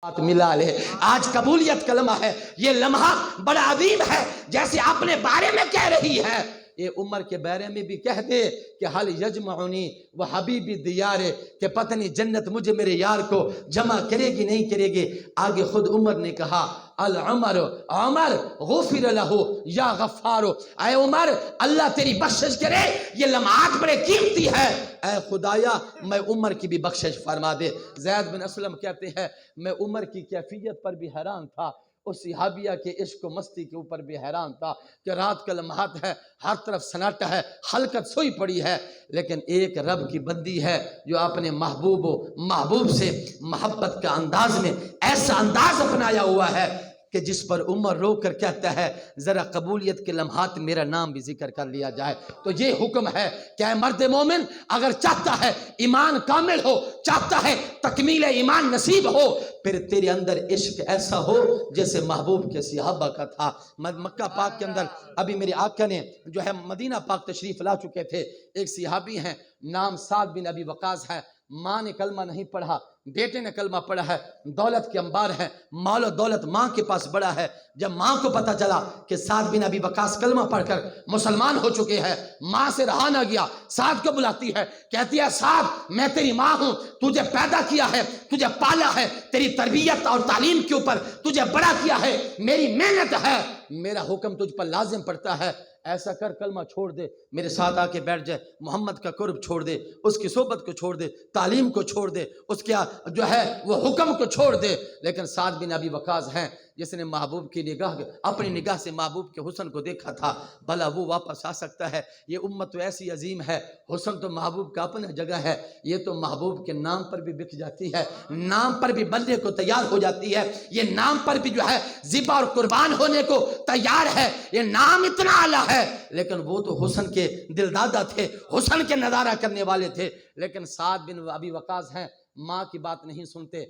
ملا لے. آج قبولیت کا لمحہ ہے. یہ لمحہ بڑا عظیم ہے. جیسے اپنے بارے میں کہہ رہی ہے یہ عمر کے بارے میں بھی کہہ دے کہ حل یجمعنی و حبیبی دیارے، کہ پتہ نہیں جنت مجھے میرے یار کو جمع کرے گی نہیں کرے گی. آگے خود عمر نے کہا العمر عمر غفر لہ یا غفارو، اے عمر اللہ تیری بخشش کرے، یہ لمحات بڑے قیمتی ہے، اے خدایا میں عمر کی بھی بخشش فرما دے. زید بن اسلم کہتے ہیں میں عمر کی کیفیت پر بھی حیران تھا، اس صحابیہ کے عشق و مستی کے اوپر بھی حیران تھا کہ رات کا لمحات ہے، ہر طرف سناٹا ہے، خلقت سوئی پڑی ہے، لیکن ایک رب کی بندی ہے جو اپنے محبوب سے محبت کا انداز میں ایسا انداز اپنایا ہوا ہے کہ جس پر عمر رو کر کہتا ہے ذرا قبولیت کے لمحات میرا نام بھی ذکر کر لیا جائے. تو یہ حکم ہے کہ اے مرد مومن اگر چاہتا ہے ایمان کامل ہو، چاہتا ہے تکمیل ایمان نصیب ہو، پھر تیرے اندر عشق ایسا ہو جیسے محبوب کے صحابہ کا تھا. مکہ پاک کے اندر ابھی میرے آقا نے جو ہے مدینہ پاک تشریف لا چکے تھے. ایک صحابی ہیں نام سعد بن ابی وقاص ہے. ماں نے کلمہ نہیں پڑھا، بیٹے نے کلمہ پڑھا ہے، دولت کے انبار ہے، مال و دولت ماں کے پاس بڑا ہے. جب ماں کو پتہ چلا کہ سعد بن ابی وقاص کلمہ پڑھ کر مسلمان ہو چکے ہیں، ماں سے رہا نہ گیا، سعد کو بلاتی ہے، کہتی ہے سعد میں تیری ماں ہوں، تجھے پیدا کیا ہے، تجھے پالا ہے، تیری تربیت اور تعلیم کے اوپر تجھے بڑا کیا ہے، میری محنت ہے، میرا حکم تجھ پر لازم پڑتا ہے، ایسا کر کلمہ چھوڑ دے، میرے ساتھ آ کے بیٹھ جائے، محمد کا قرب چھوڑ دے، اس کی صحبت کو چھوڑ دے، تعلیم کو چھوڑ دے، اس کے جو ہے وہ حکم کو چھوڑ دے. لیکن سعد بن ابی وقاص ہیں جس نے محبوب کی نگاہ اپنی نگاہ سے محبوب کے حسن کو دیکھا تھا، بھلا وہ واپس آ سکتا ہے؟ یہ امت تو ایسی عظیم ہے، حسن تو محبوب کا اپنا جگہ ہے، یہ تو محبوب کے نام پر بھی بک جاتی ہے، نام پر بھی بننے کو تیار ہو جاتی ہے، یہ نام پر بھی جو ہے ذبح اور قربان ہونے کو تیار ہے. یہ نام اتنا اعلیٰ ہے لیکن وہ تو حسن کے دلدادہ تھے، حسن کے نظارہ کرنے والے تھے. لیکن سعد بن ابی وقاص ہیں ماں کی بات نہیں سنتے.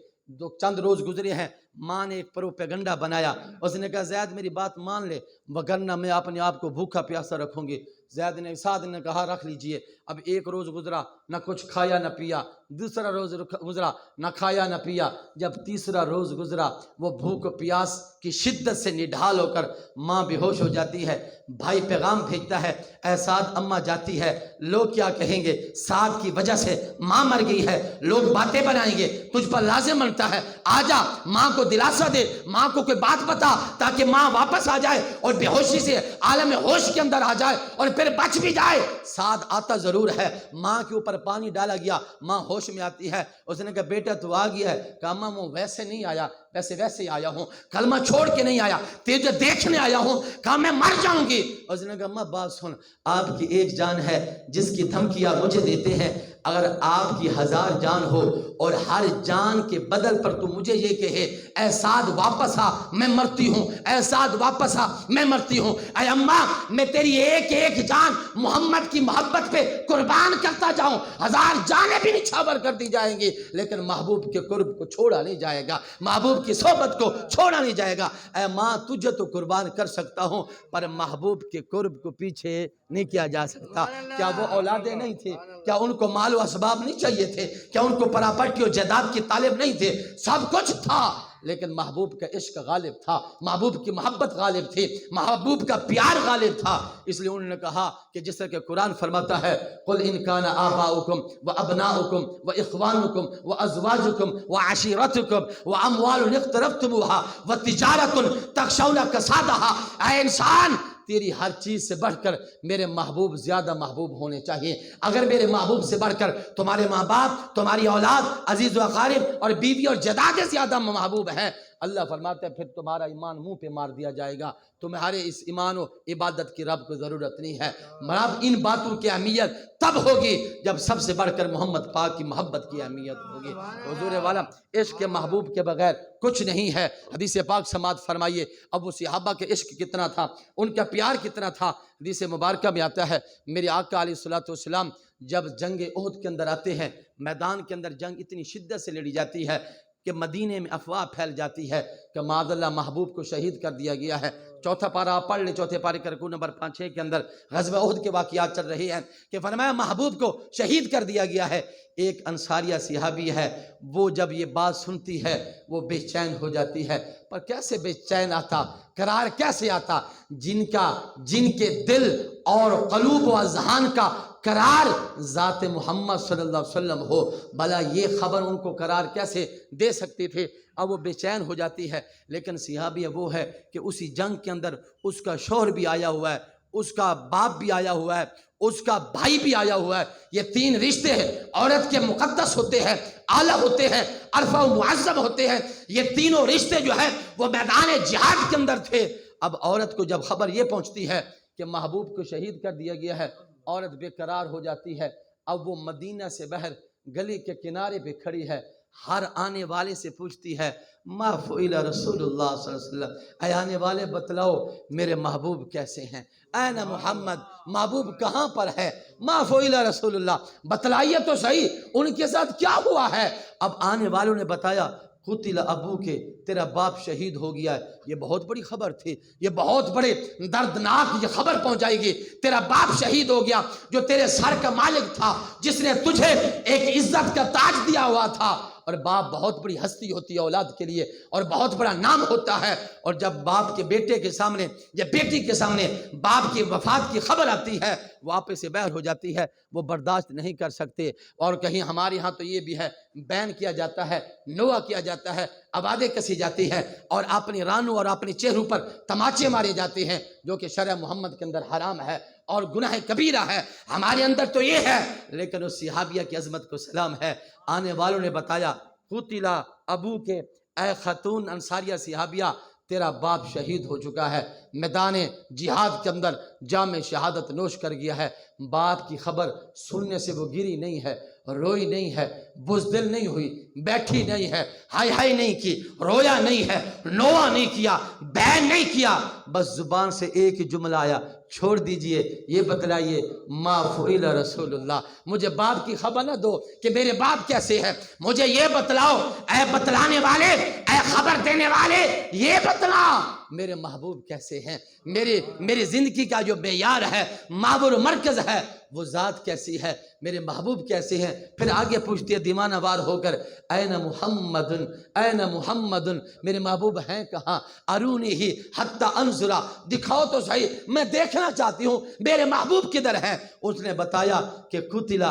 چند روز گزرے ہیں، ماں نے ایک پروپیگنڈا بنایا، اس نے کہا زید میری بات مان لے وگرنہ میں اپنے آپ کو بھوکا پیاسا رکھوں گی. سعد نے کہا رکھ لیجئے. اب ایک روز گزرا نہ کچھ کھایا نہ پیا، دوسرا روز گزرا نہ کھایا نہ پیا، جب تیسرا روز گزرا وہ بھوک و پیاس کی شدت سے نڈھال ہو کر ماں بے ہوش ہو جاتی ہے. بھائی پیغام بھیجتا ہے اے سعد اماں جاتی ہے، لوگ کیا کہیں گے، سعد کی وجہ سے ماں مر گئی ہے، لوگ باتیں بنائیں گے، تجھ پر لازم بنتا ہے آجا ماں کو دلاسا دے، ماں کو کوئی بات بتا تاکہ ماں واپس آ جائے اور بے ہوشی سے عالم ہوش کے اندر آ جائے اور پھر بچ بھی جائے. سعد آتا ضرور ہے، ماں کے اوپر پانی ڈالا گیا، ماں ہوش میں آتی ہے. اس نے کہا بیٹا تو آ گیا ہے؟ کہا ماں وہ ویسے نہیں آیا، ویسے ہی آیا ہوں، کلمہ چھوڑ کے نہیں آیا، تجھے دیکھنے آیا ہوں. کہا میں مر جاؤں گی. اس نے کہا ماں بات سن، آپ کی ایک جان ہے جس کی دھمکی آپ مجھے دیتے ہیں، اگر آپ کی 1000 جان ہو اور ہر جان کے بدل پر تو مجھے یہ کہے اے سعد واپس آ میں مرتی ہوں، اے سعد واپس آ میں مرتی ہوں، اے اماں میں تیری ایک ایک جان محمد کی محبت پہ قربان کرتا جاؤں، 1000 جانیں بھی نچھاور کر دی جائیں گی لیکن محبوب کے قرب کو چھوڑا نہیں جائے گا، محبوب کی صحبت کو چھوڑا نہیں جائے گا. اے ماں تجھے تو قربان کر سکتا ہوں پر محبوب کے قرب کو پیچھے نہیں کیا جا سکتا. کیا وہ اولادیں نہیں تھے؟ کیا ان کو مال و اسباب نہیں چاہیے تھے؟ کیا ان کو پراپرٹی اور جائیداد کی طالب نہیں تھے؟ سب کچھ تھا لیکن محبوب کا عشق غالب تھا، محبوب کی محبت غالب تھی، محبوب کا پیار غالب تھا. اس لیے انہوں نے کہا کہ جس طرح کہ قرآن فرماتا ہے قل ان کان آباؤکم وابناؤکم واخوانکم وازواجکم وعشیرتکم واموال اقترفتموها وتجارت تخشون کسادها. اے انسان تیری ہر چیز سے بڑھ کر میرے محبوب زیادہ محبوب ہونے چاہیے. اگر میرے محبوب سے بڑھ کر تمہارے ماں باپ، تمہاری اولاد، عزیز و اقارب اور بیوی اور جدادیں زیادہ محبوب ہیں، اللہ فرماتے ہیں پھر تمہارا ایمان منہ پہ مار دیا جائے گا، تمہارے اس ایمان و عبادت کی رب کو ضرورت نہیں ہے. مراب ان باتوں کی اہمیت تب ہوگی جب سب سے بڑھ کر محمد پاک کی محبت کی اہمیت ہوگی. حضور والا عشق محبوب کے بغیر کچھ نہیں ہے. حدیث پاک سماعت فرمائیے ابو صحابہ کے عشق کتنا تھا، ان کا پیار کتنا تھا. حدیث مبارکہ میں آتا ہے میرے آقا علیہ الصلوۃ والسلام جب جنگ احد کے اندر آتے ہیں، میدان کے اندر جنگ اتنی شدت سے لڑی جاتی ہے کہ مدینے میں افواہ پھیل جاتی ہے کہ معاذ اللہ محبوب کو شہید کر دیا گیا ہے. چوتھا پارہ آپ پڑھ لیں، چوتھے پارے کا رکوع نمبر 5-6 کے اندر غزوہ احد کے واقعات چل رہے ہیں کہ فرمایا محبوب کو شہید کر دیا گیا ہے۔ ایک انصاریہ صحابی ہے، وہ جب یہ بات سنتی ہے وہ بے چین ہو جاتی ہے۔ پر کیسے بے چین آتا، قرار کیسے آتا؟ جن کے دل اور قلوب و اذہان کا قرار ذات محمد صلی اللہ علیہ وسلم ہو، بھلا یہ خبر ان کو قرار کیسے دے سکتے تھے؟ اب وہ بے چین ہو جاتی ہے۔ لیکن صحابی وہ ہے کہ اسی جنگ کے اندر اس کا شوہر بھی آیا ہوا ہے، اس کا باپ بھی آیا ہوا ہے، اس کا بھائی بھی آیا ہوا ہے۔ یہ 3 رشتے ہیں، عورت کے مقدس ہوتے ہیں، اعلیٰ ہوتے ہیں، عرفہ و معظم ہوتے ہیں۔ یہ تینوں رشتے جو ہیں وہ میدان جہاد کے اندر تھے۔ اب عورت کو جب خبر یہ پہنچتی ہے کہ محبوب کو شہید کر دیا گیا ہے، عورت بے قرار ہو جاتی ہے۔ اب وہ مدینہ سے باہر گلی کے کنارے پہ کھڑی ہے، ہر آنے والے سے پوچھتی ہے ما فعل رسول اللہ صلی اللہ علیہ وسلم، اے آنے والے بتلاؤ میرے محبوب کیسے ہیں؟ این محمد، محبوب کہاں پر ہے؟ ما فعل رسول اللہ، بتلائیے تو صحیح ان کے ساتھ کیا ہوا ہے؟ اب آنے والوں نے بتایا قتل ابو کے، تیرا باپ شہید ہو گیا ہے۔ یہ بہت بڑی خبر تھی، یہ بہت بڑے دردناک یہ خبر پہنچائی گی، تیرا باپ شہید ہو گیا جو تیرے سر کا مالک تھا، جس نے تجھے ایک عزت کا تاج دیا ہوا تھا۔ اور باپ بہت بڑی ہستی ہوتی ہے اولاد کے لیے، اور بہت بڑا نام ہوتا ہے۔ اور جب باپ کے بیٹے کے سامنے یا بیٹی کے سامنے باپ کی وفات کی خبر آتی ہے، وہ آپے سے باہر ہو جاتی ہے، وہ برداشت نہیں کر سکتے۔ اور کہیں ہمارے ہاں تو یہ بھی ہے، بین کیا جاتا ہے، نوح کیا جاتا ہے، آوازیں کسی جاتی ہے، اور اپنی رانوں اور اپنے چہروں پر تماچے مارے جاتے ہیں، جو کہ شرع محمد کے اندر حرام ہے اور گناہ کبیرہ ہے۔ ہمارے اندر تو یہ ہے، لیکن اس صحابیہ کی عظمت کو سلام ہے۔ آنے والوں نے بتایا قتل ابو کے، اے خاتون انصاریہ صحابیہ، تیرا باپ شہید ہو چکا ہے، میدان جہاد کے اندر جام شہادت نوش کر گیا ہے۔ باپ کی خبر سننے سے وہ گری نہیں ہے، روئی نہیں ہے، بزدل نہیں ہوئی، بیٹھی نہیں ہے، ہائے ہائے نہیں کی، رویا نہیں ہے، نوحہ نہیں کیا، بین نہیں کیا، بس زبان سے ایک ہی جملہ آیا، چھوڑ دیجئے، یہ بتلائیے ما فعل رسول اللہ، مجھے باپ کی خبر نہ دو کہ میرے باپ کیسے ہیں، مجھے یہ بتلاؤ، اے بتلانے والے، اے خبر دینے والے، یہ بتلا میرے محبوب کیسے ہیں، میری زندگی کا جو معیار ہے، معبر مرکز ہے، وہ ذات کیسی ہے، میرے محبوب کیسے ہیں۔ پھر آگے پوچھتی ہے دیوانہ وار ہو کر، این محمد، این محمد، میرے محبوب ہیں کہاں؟ ارونی ہی حتی انظرا، دکھاؤ تو صحیح، میں دیکھنا چاہتی ہوں میرے محبوب کدھر ہیں۔ اس نے بتایا کہ قتل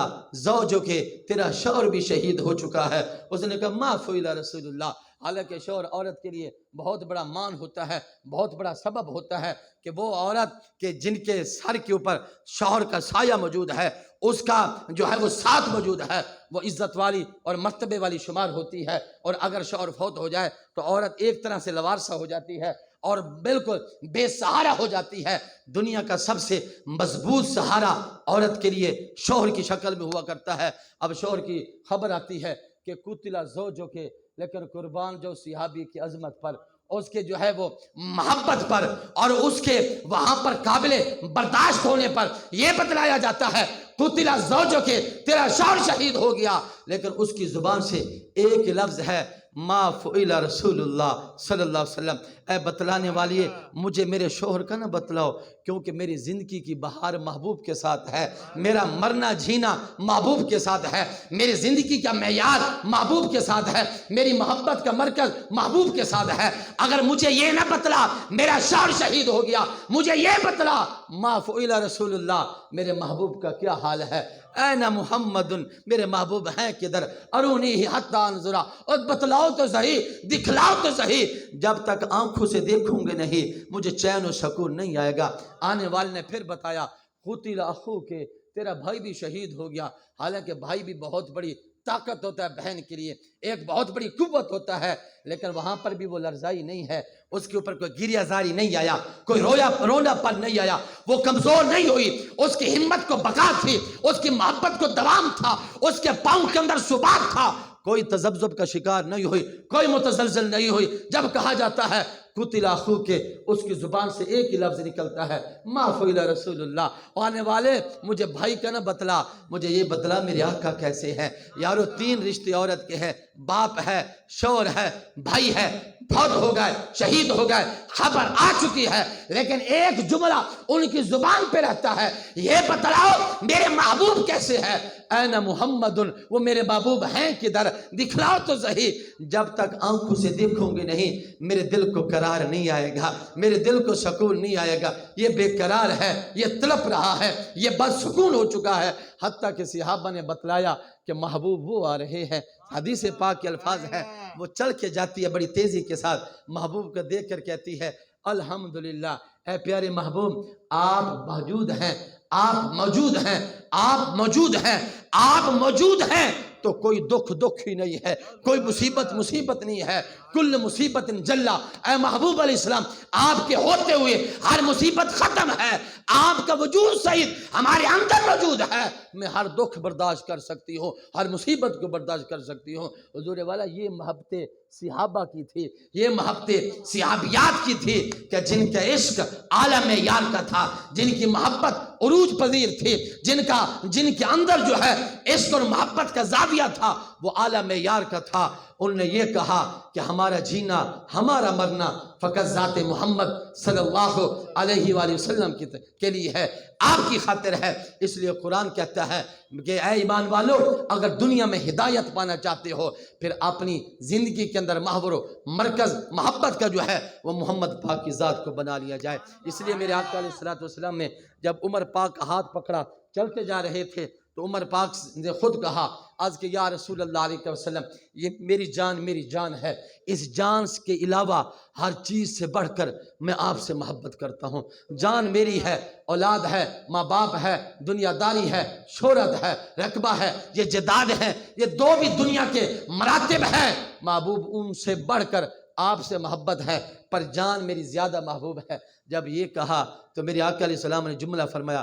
زوجو کے، تیرا شوہر بھی شہید ہو چکا ہے۔ اس نے کہا ما فعل رسول اللہ، حالانکہ شوہر عورت کے لیے بہت بڑا مان ہوتا ہے، بہت بڑا سبب ہوتا ہے کہ وہ عورت کے جن کے سر کے اوپر شوہر کا سایہ موجود ہے، اس کا جو ہے وہ ساتھ موجود ہے، وہ عزت والی اور مرتبے والی شمار ہوتی ہے۔ اور اگر شوہر فوت ہو جائے تو عورت ایک طرح سے لوارثہ ہو جاتی ہے اور بالکل بے سہارا ہو جاتی ہے۔ دنیا کا سب سے مضبوط سہارا عورت کے لیے شوہر کی شکل میں ہوا کرتا ہے۔ اب شوہر کی خبر آتی ہے کہ قتل زوجو کے، لیکن قربان جو صحابی کی عظمت پر، اس کے جو ہے وہ محبت پر، اور اس کے وہاں پر قابل برداشت ہونے پر یہ بتلایا جاتا ہے قتل زوجو کے، تیرا شوہر شہید ہو گیا، لیکن اس کی زبان سے ایک لفظ ہے ما فعل رسول اللہ صلی اللہ علیہ وسلم، اے بتلانے والی مجھے میرے شوہر کا نہ بتلاؤ، کیونکہ میری زندگی کی بہار محبوب کے ساتھ ہے، میرا مرنا جینا محبوب کے ساتھ ہے، میری زندگی کا معیار محبوب کے ساتھ ہے، میری محبت کا مرکز محبوب کے ساتھ ہے۔ اگر مجھے یہ نہ بتلا میرا شوہر شہید ہو گیا، مجھے یہ بتلا ما فعل رسول اللہ، میرے محبوب کا کیا حال ہے؟ این محمد، میرے محبوب ہیں کدھر؟ ارونی ہی حتی انظرا، اور بتلاؤ تو صحیح، دکھلاؤ تو صحیح، جب تک آنکھوں سے دیکھوں گے نہیں مجھے چین و سکون نہیں آئے گا۔ آنے والے نے پھر بتایا قتل اخو کے، تیرا بھائی بھی شہید ہو گیا۔ حالانکہ بھائی بھی بہت بڑی طاقت ہوتا ہے بہن کے لیے، ایک بہت بڑی قوت ہوتا ہے، لیکن وہاں پر بھی وہ لرزائی نہیں ہے، اس کے اوپر کوئی گریہ زاری نہیں آیا، کوئی رونا پن نہیں آیا، وہ کمزور نہیں ہوئی، اس کی ہمت کو بقا تھی، اس کی محبت کو دوام تھا، اس کے پاؤں کے اندر ثبات تھا، کوئی تذبذب کا شکار نہیں ہوئی، کوئی متزلزل نہیں ہوئی۔ جب کہا جاتا ہے قتل اخوک کے اس کی زبان سے ایک ہی لفظ نکلتا ہے ما فعل رسول اللہ، آنے والے مجھے بھائی کا نہ بتلا، مجھے یہ بتلا میرے آقا کیسے ہیں۔ یارو 3 رشتے عورت کے ہیں، باپ ہے، شوہر ہے، بھائی ہے، فوت ہو گئے، شہید ہو گئے، خبر آ چکی ہے، لیکن ایک جملہ ان کی زبان پہ رہتا ہے، یہ بتلاؤ میرے محبوب کیسے ہے، این محمد، وہ میرے محبوب ہیں کدھر، دکھلاؤ تو صحیح۔ جب تک آنکھوں سے دیکھوں گے نہیں میرے دل کو قرار نہیں آئے گا، میرے دل کو سکون نہیں آئے گا، یہ بے قرار ہے، یہ تڑپ رہا ہے، یہ بد سکون ہو چکا ہے۔ حتیٰ کہ صحابہ نے بتلایا کہ محبوب وہ آ رہے ہیں، حدیث پاک کے الفاظ ہیں، وہ چل کے جاتی ہے بڑی تیزی کے ساتھ، محبوب کو دیکھ کر کہتی ہے الحمدللہ، اے پیارے محبوب آپ موجود ہیں، آپ موجود ہیں، آپ موجود ہیں، آپ موجود ہیں تو کوئی دکھ ہی نہیں ہے، کوئی مصیبت نہیں ہے، کل مصیبت جلا، اے محبوب علیہ السلام آپ کے ہوتے ہوئے ہر مصیبت ختم ہے، آپ کا وجود سعید ہمارے اندر موجود ہے، میں ہر دکھ برداشت کر سکتی ہوں، ہر مصیبت کو برداشت کر سکتی ہوں۔ حضور والا یہ محبتیں صحابہ کی تھی، یہ محبتیں صحابیات کی تھی کہ جن کا عشق اعلیٰ معیار کا تھا، جن کی محبت عروج پذیر تھی، جن کے اندر جو ہے عشق اور محبت کا زاویہ تھا وہ اعلیٰ معیار کا تھا۔ انہوں نے یہ کہا کہ ہمارا جینا ہمارا مرنا فقط ذات محمد صلی اللہ علیہ وآلہ وسلم کے لیے ہے، آپ کی خاطر ہے۔ اس لیے قرآن کہتا ہے کہ اے ایمان والو اگر دنیا میں ہدایت پانا چاہتے ہو پھر اپنی زندگی کے اندر محور و مرکز محبت کا جو ہے وہ محمد پاک کی ذات کو بنا لیا جائے۔ اس لیے میرے آقا علیہ السلام نے جب عمر پاک کا ہاتھ پکڑا چلتے جا رہے تھے تو عمر پاک نے خود کہا آج کہ یا رسول اللہ علیہ وسلم یہ میری جان ہے، اس جان کے علاوہ ہر چیز سے بڑھ کر میں آپ سے محبت کرتا ہوں۔ جان میری ہے، اولاد ہے، ماں باپ ہے، دنیا داری ہے، شہرت ہے، رقبہ ہے، یہ جداد ہے، یہ 2 بھی دنیا کے مراتب ہیں، محبوب ان سے بڑھ کر آپ سے محبت ہے، پر جان میری زیادہ محبوب ہے۔ جب یہ کہا تو میرے آقا علیہ السلام نے جملہ فرمایا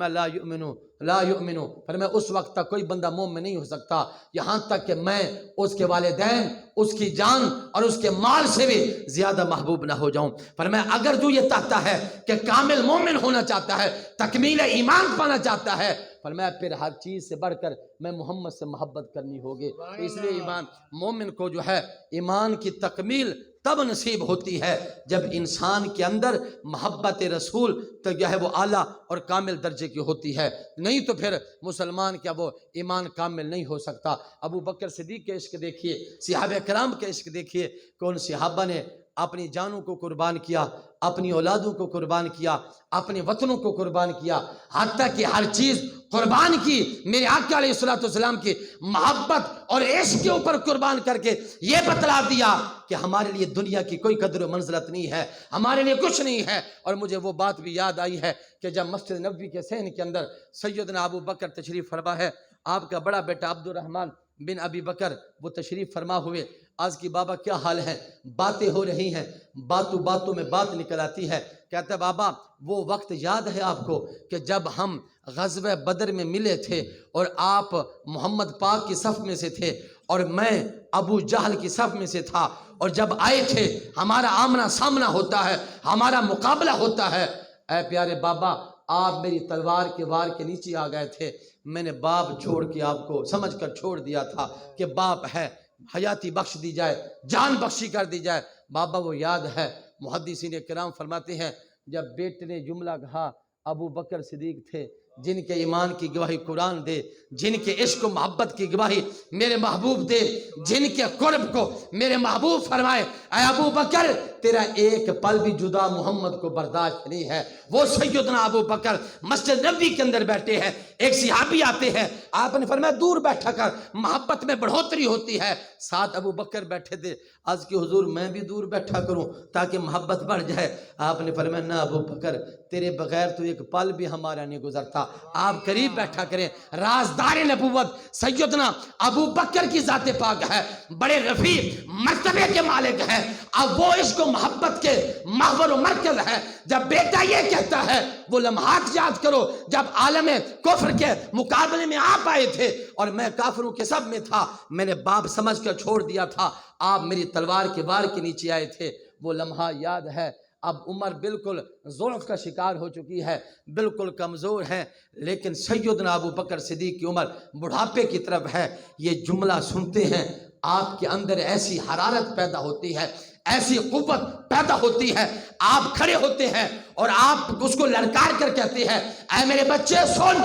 لا یؤمنو، فرمایا اس وقت تک کوئی بندہ مومن نہیں ہو سکتا یہاں تک کہ میں اس کے والدین، اس کی جان اور اس کے مال سے بھی زیادہ محبوب نہ ہو جاؤں۔ فرمایا اگر تو یہ چاہتا ہے کہ کامل مومن ہونا چاہتا ہے، تکمیل ایمان پانا چاہتا ہے، فرمایا پھر ہر چیز سے بڑھ کر میں محمد سے محبت کرنی ہوگی۔ اس لیے ایمان مومن کو جو ہے ایمان کی تکمیل تب نصیب ہوتی ہے جب انسان کے اندر محبت رسول تو جو ہے وہ اعلیٰ اور کامل درجے کی ہوتی ہے، نہیں تو پھر مسلمان کیا وہ ایمان کامل نہیں ہو سکتا۔ ابو بکر صدیق کے عشق دیکھیے، صحابہ کرام کے عشق دیکھیے، کون صحابہ نے اپنی جانوں کو قربان کیا، اپنی اولادوں کو قربان کیا، اپنے وطنوں کو قربان کیا، حتیٰ کہ ہر چیز قربان کی میرے آقا علیہ السلام کی محبت اور عشق کے اوپر قربان کر کے یہ بتلا دیا کہ ہمارے لیے دنیا کی کوئی قدر و منزلت نہیں ہے، ہمارے لیے کچھ نہیں ہے۔ اور مجھے وہ بات بھی یاد آئی ہے کہ جب مسجد نبوی کے صحن کے اندر سیدنا ابو بکر تشریف فرما ہے، آپ کا بڑا بیٹا عبد الرحمن بن ابی بکر وہ تشریف فرما ہوئے، آج کی بابا کیا حال ہے، باتیں ہو رہی ہیں، باتوں میں بات نکل آتی ہے، کہتا ہے بابا وہ وقت یاد ہے آپ کو کہ جب ہم غزوہ بدر میں ملے تھے اور آپ محمد پاک کی صف میں سے تھے اور میں ابو جہل کی صف میں سے تھا، اور جب آئے تھے ہمارا آمنا سامنا ہوتا ہے، ہمارا مقابلہ ہوتا ہے، اے پیارے بابا آپ میری تلوار کے وار کے نیچے آ گئے تھے، میں نے باپ چھوڑ کے آپ کو سمجھ کر چھوڑ دیا تھا کہ باپ ہے، حیاتی بخش دی جائے، جان بخشی کر دی جائے۔ بابا وہ یاد ہے، محدثین کرام فرماتے ہیں جب بیٹے نے جملہ کہا ابو بکر صدیق تھے جن کے ایمان کی گواہی قرآن دے، جن کے عشق و محبت کی گواہی میرے محبوب دے، جن کے قرب کو میرے محبوب فرمائے اے ابو بکر تیرا ایک پل بھی جدا محمد کو برداشت نہیں ہے۔ وہ سیدنا ابو بکر مسجد نبوی کے اندر بیٹھے ہیں، ایک صحابی آتے ہیں، آپ نے فرمایا دور بیٹھا کر محبت میں بڑھوتری ہوتی ہے، ساتھ ابو بکر بیٹھے تھے، آج کی حضور میں بھی دور بیٹھا کروں تاکہ محبت بڑھ جائے، آپ نے فرمایا نہ ابو بکر تیرے بغیر تو ایک پل بھی ہمارا نہیں گزرتا، آپ قریب بیٹھا کریں۔ رازدار نبوت سیدنا ابو بکر کی ذات پاک ہے، بڑے رفیع مرتبے کے مالک ہیں، اب وہ عشق و محبت کے محور و مرکز ہے۔ جب بیٹا یہ کہتا ہے وہ لمحات یاد کرو جب عالم کفر کے مقابلے میں آپ آئے تھے اور میں کافروں کے سب میں تھا، میں نے باپ سمجھ کر چھوڑ دیا تھا، آپ میری تلوار کے وار کے نیچے آئے تھے، وہ لمحہ یاد ہے۔ اب عمر بالکل ضعف کا شکار ہو چکی ہے، بالکل کمزور ہے، لیکن سیدنا ابو بکر صدیق کی عمر بڑھاپے کی طرف ہے۔ یہ جملہ سنتے ہیں آپ کے اندر ایسی حرارت پیدا ہوتی ہے، ایسی قوت پیدا ہوتی ہے، آپ کھڑے ہوتے ہیں اور آپ اس کو للکار کر کہتے ہیں اے میرے بچے سن،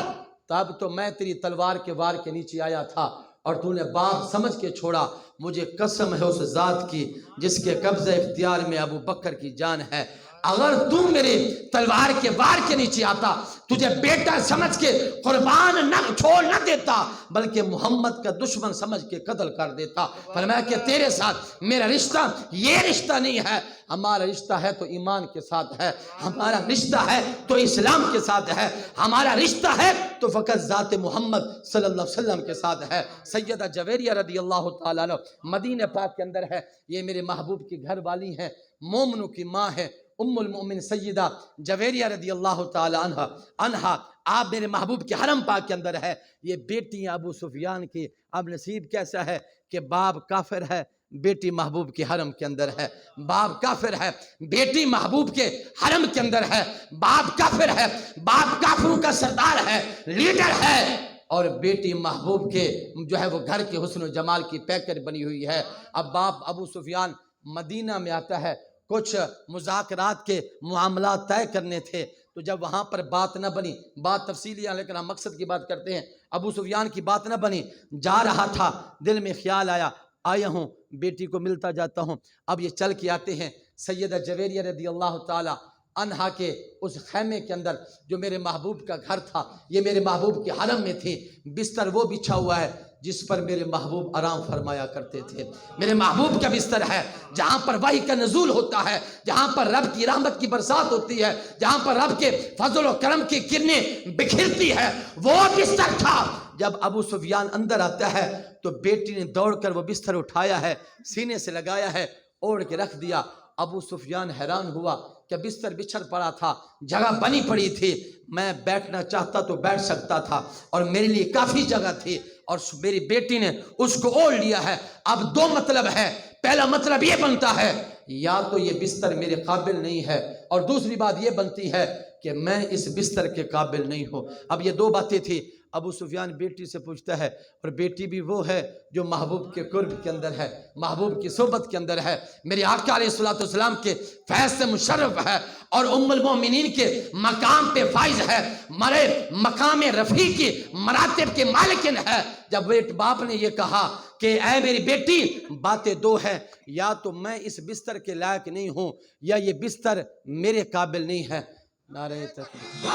تب تو میں تیری تلوار کے وار کے نیچے آیا تھا اور تو نے باپ سمجھ کے چھوڑا، مجھے قسم ہے اس ذات کی جس کے قبضہ اختیار میں ابو بکر کی جان ہے، اگر تو میرے تلوار کے وار کے نیچے آتا تجھے بیٹا سمجھ کے قربان نہ چھوڑ نہ دیتا بلکہ محمد کا دشمن سمجھ کے قتل کر دیتا۔ فرمایا کہ تیرے ساتھ میرا رشتہ یہ رشتہ نہیں ہے، ہمارا رشتہ ہے تو ایمان کے ساتھ ہے، ہمارا رشتہ ہے تو اسلام کے ساتھ ہے، ہمارا رشتہ ہے تو فقط ذات محمد صلی اللہ علیہ وسلم کے ساتھ ہے۔ سیدہ جویریہ رضی اللہ تعالیٰ عنہ مدینہ پاک کے اندر ہے، یہ میرے محبوب کی گھر والی ہیں، مومنوں کی ماں ہے، ام المؤمن سیدہ جویریہ رضی اللہ تعالی عنہا آپ میرے محبوب کے حرم پاک کے اندر ہے۔ یہ بیٹی ابو سفیان کی، اب نصیب کیسا ہے کہ باپ کافر ہے، بیٹی محبوب کے حرم کے اندر ہے، باپ کافر ہے، بیٹی محبوب کے حرم کے اندر ہے، باپ کافر ہے، باپ کافروں کا سردار ہے، لیڈر ہے، اور بیٹی محبوب کے جو ہے وہ گھر کے حسن و جمال کی پیکر بنی ہوئی ہے۔ اب باپ ابو سفیان مدینہ میں آتا ہے، کچھ مذاکرات کے معاملات طے کرنے تھے، تو جب وہاں پر بات نہ بنی، بات تفصیلی ہے لیکن ہم مقصد کی بات کرتے ہیں، ابو سفیان کی بات نہ بنی، جا رہا تھا، دل میں خیال آیا ہوں بیٹی کو ملتا جاتا ہوں۔ اب یہ چل کے آتے ہیں سیدہ جویریہ رضی اللہ تعالی عنہا کے اس خیمے کے اندر جو میرے محبوب کا گھر تھا، یہ میرے محبوب کے حرم میں تھی، بستر وہ بچھا ہوا ہے جس پر میرے محبوب آرام فرمایا کرتے تھے، میرے محبوب کا بستر ہے جہاں پر وحی کا نزول ہوتا ہے، جہاں پر رب کی رحمت کی برسات ہوتی ہے، جہاں پر رب کے فضل و کرم کی کرنیں بکھرتی ہے، وہ بستر تھا۔ جب ابو سفیان اندر آتا ہے تو بیٹی نے دوڑ کر وہ بستر اٹھایا ہے، سینے سے لگایا ہے، اوڑھ کے رکھ دیا۔ ابو سفیان حیران ہوا کہ بستر بچھڑ پڑا تھا، جگہ بنی پڑی تھی، میں بیٹھنا چاہتا تو بیٹھ سکتا تھا اور میرے لیے کافی جگہ تھی، اور میری بیٹی نے اس کو اوڑھ لیا ہے۔ اب دو مطلب ہے، پہلا مطلب یہ بنتا ہے یا تو یہ بستر میرے قابل نہیں ہے، اور دوسری بات یہ بنتی ہے کہ میں اس بستر کے قابل نہیں ہوں۔ اب یہ دو باتیں تھی۔ ابو سفیان بیٹی سے پوچھتا ہے، اور بیٹی بھی وہ ہے جو محبوب کے قرب کے اندر ہے، محبوب کی صحبت کے اندر ہے، میرے آقا علیہ الصلوۃ والسلام کے فیض سے مشرف ہے، اور ام المومنین کے مقام پہ فائز ہے، مرے مقام رفیع کی مراتب کے مالکن ہے۔ جب باپ نے یہ کہا کہ اے میری بیٹی باتیں دو ہیں، یا تو میں اس بستر کے لائق نہیں ہوں یا یہ بستر میرے قابل نہیں ہے۔ نعرہ تکبیر۔